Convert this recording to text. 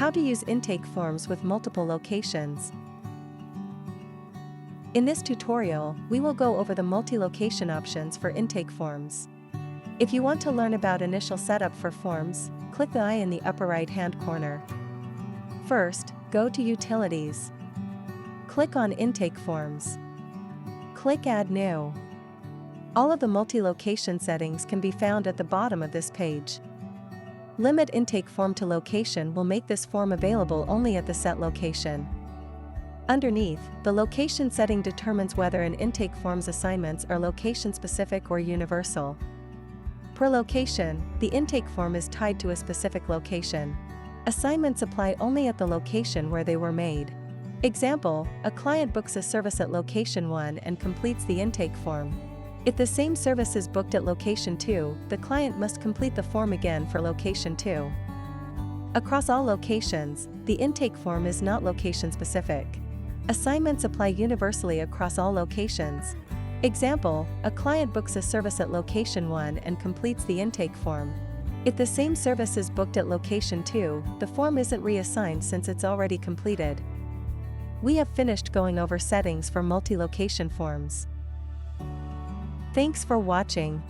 How to use intake forms with multiple locations. In this tutorial, we will go over the multi-location options for intake forms. If you want to learn about initial setup for forms, click the I in the upper right-hand corner. First, go to Utilities. Click on Intake Forms. Click Add New. All of the multi-location settings can be found at the bottom of this page. Limit intake form to location will make this form available only at the set location. Underneath, the location setting determines whether an intake form's assignments are location-specific or universal. Per location, the intake form is tied to a specific location. Assignments apply only at the location where they were made. Example, a client books a service at location 1 and completes the intake form. If the same service is booked at location 2, the client must complete the form again for location 2. Across all locations, the intake form is not location-specific. Assignments apply universally across all locations. Example, a client books a service at location 1 and completes the intake form. If the same service is booked at location 2, the form isn't reassigned since it's already completed. We have finished going over settings for multi-location forms. Thanks for watching.